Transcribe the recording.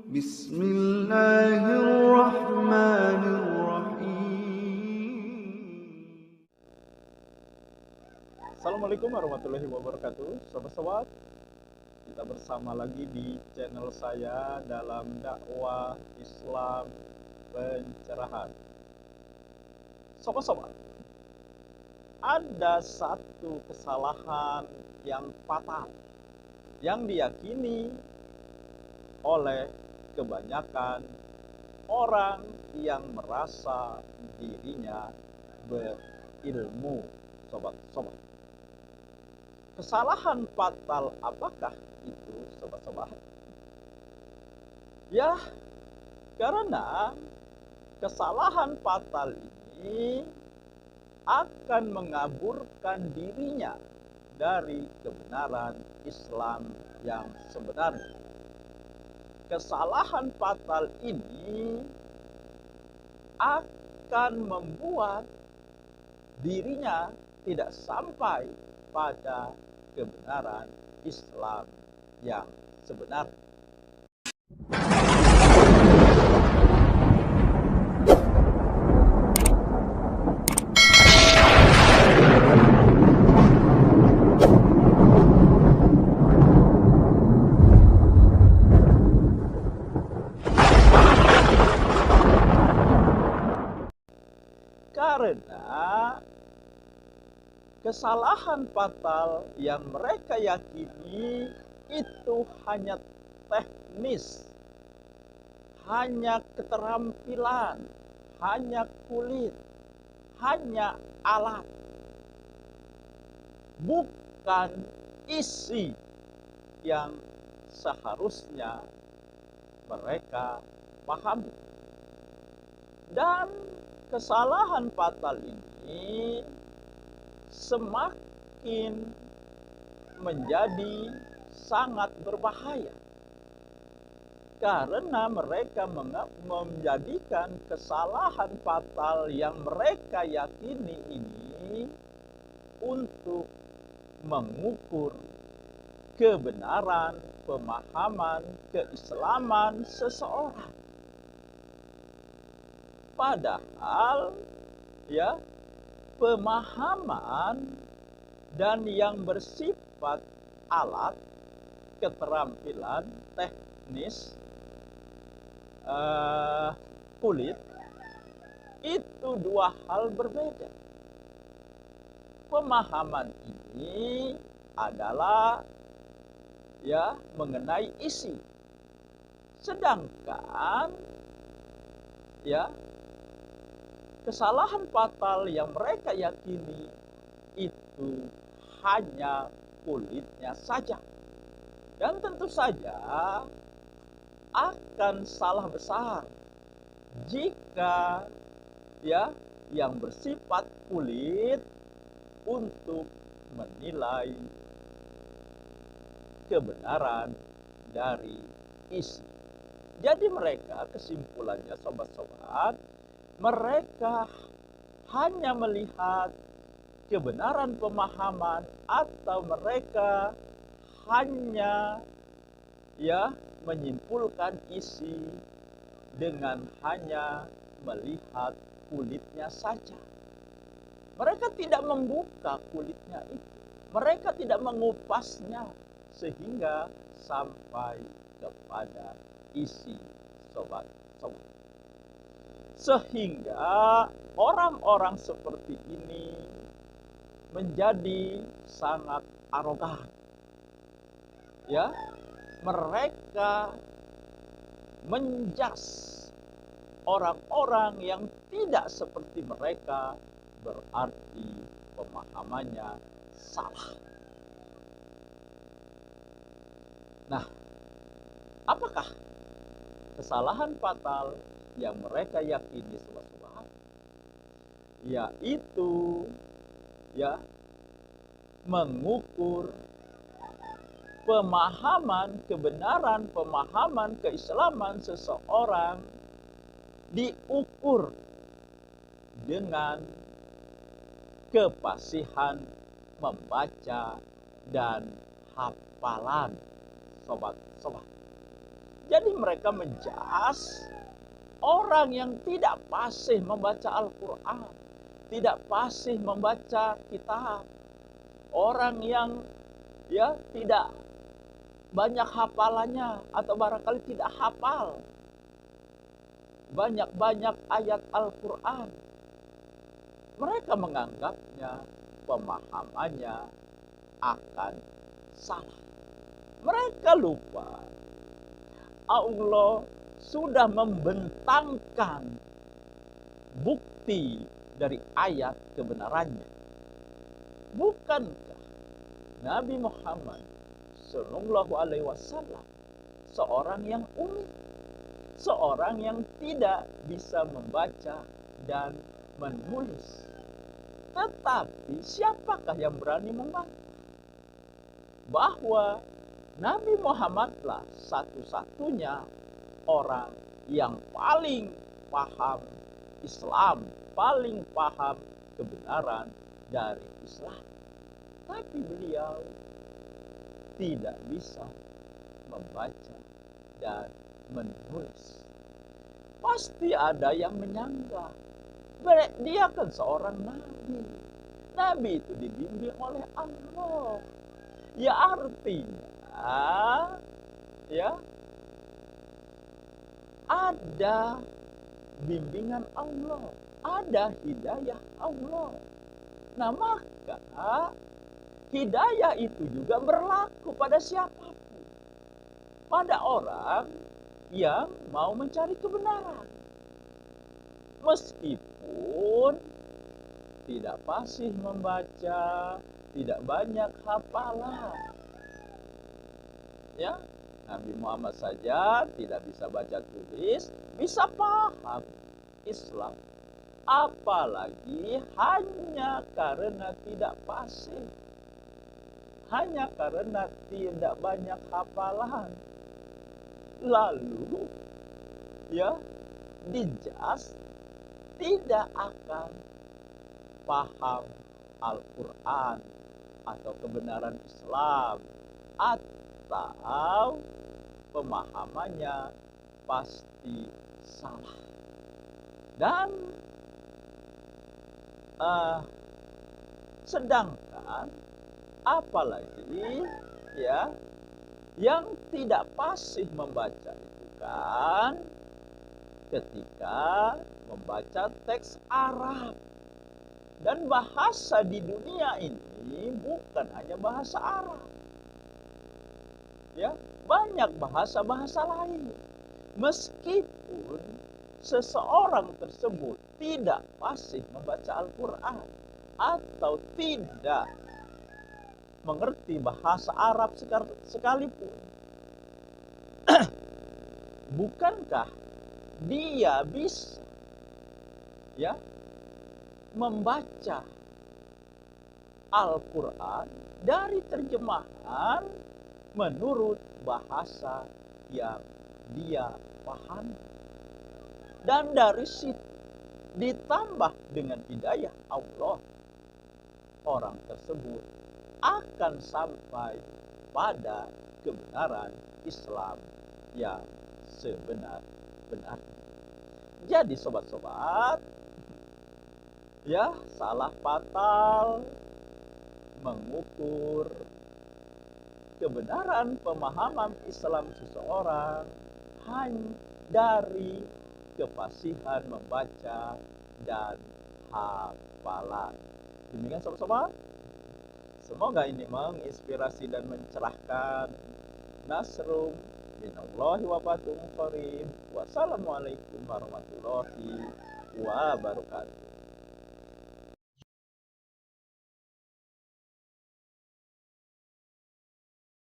Bismillahirrahmanirrahim. Assalamualaikum warahmatullahi wabarakatuh. Sobat-sobat, kita bersama lagi di channel saya dalam dakwah Islam pencerahan. Sobat-sobat, ada satu kesalahan yang fatal yang diyakini oleh kebanyakan orang yang merasa dirinya berilmu. Sobat-sobat, kesalahan fatal apakah itu, sobat-sobat? Ya, karena kesalahan fatal ini akan mengaburkan dirinya dari kebenaran Islam yang sebenarnya. Kesalahan fatal ini akan membuat dirinya tidak sampai pada kebenaran Islam yang sebenarnya. Karena kesalahan fatal yang mereka yakini itu hanya teknis, hanya keterampilan, hanya kulit, hanya alat, bukan isi yang seharusnya mereka pahami. Dan kesalahan fatal ini semakin menjadi sangat berbahaya karena mereka menjadikan kesalahan fatal yang mereka yakini ini untuk mengukur kebenaran pemahaman keislaman seseorang. Padahal ya, pemahaman dan yang bersifat alat, keterampilan, teknis, kulit, itu dua hal berbeda. Pemahaman ini adalah ya mengenai isi, sedangkan ya kesalahan fatal yang mereka yakini itu hanya kulitnya saja. Dan tentu saja akan salah besar jika ya yang bersifat kulit untuk menilai kebenaran dari isi. Jadi mereka, kesimpulannya sobat-sobat, mereka hanya melihat kebenaran pemahaman atau mereka hanya ya menyimpulkan isi dengan hanya melihat kulitnya saja. Mereka tidak membuka kulitnya itu. Mereka tidak mengupasnya sehingga sampai kepada isi, sobat-sobat. Sehingga orang-orang seperti ini menjadi sangat arogan. Ya, mereka menjas orang-orang yang tidak seperti mereka, berarti pemahamannya salah. Nah, apakah kesalahan fatal yang mereka yakini, sobat-sobat? Yaitu ya mengukur pemahaman kebenaran, pemahaman keislaman seseorang diukur dengan kefasihan membaca dan hafalan, sobat-sobat. Jadi mereka menjas orang yang tidak fasih membaca Al-Quran, tidak fasih membaca kitab, orang yang tidak banyak hafalannya atau barangkali tidak hafal banyak-banyak ayat Al-Quran. Mereka menganggapnya pemahamannya akan salah. Mereka lupa Allah sudah membentangkan bukti dari ayat kebenarannya. Bukankah Nabi Muhammad Sallallahu Alaihi Wasallam seorang yang unik, seorang yang tidak bisa membaca dan menulis? Tetapi siapakah yang berani membantah bahwa Nabi Muhammadlah satu-satunya orang yang paling paham Islam, paling paham kebenaran dari Islam. Tapi beliau tidak bisa membaca dan menulis. Pasti ada yang menyangka dia kan seorang nabi. Nabi itu dibimbing oleh Allah. Ya artinya ada bimbingan Allah, ada hidayah Allah. Nah maka hidayah itu juga berlaku pada siapapun, pada orang yang mau mencari kebenaran, meskipun tidak fasih membaca, tidak banyak hafalan. Ya, Nabi Muhammad saja tidak bisa baca tulis, bisa paham Islam. Apalagi hanya karena tidak fasih, hanya karena tidak banyak hafalan. Lalu dijas tidak akan paham Al-Quran atau kebenaran Islam, atau pemahamannya pasti salah. Dan sedangkan apalagi yang tidak fasih membaca itu kan ketika membaca teks Arab. Dan bahasa di dunia ini bukan hanya bahasa Arab. Banyak bahasa-bahasa lain. Meskipun seseorang tersebut tidak fasih membaca Al-Quran atau tidak mengerti bahasa Arab sekalipun, bukankah dia bisa membaca Al-Quran dari terjemahan menurut bahasa yang dia pahami? Dan dari situ ditambah dengan hidayah Allah, orang tersebut akan sampai pada kebenaran Islam yang sebenar-benarnya. Jadi sobat-sobat, salah fatal mengukur kebenaran pemahaman Islam seseorang hanya dari kefasihan membaca dan hafalan. Demikian sobat-sobat, semoga ini menginspirasi dan mencerahkan. Nasrum minallahi wa fathun qarib. Wassalamualaikum warahmatullahi wabarakatuh.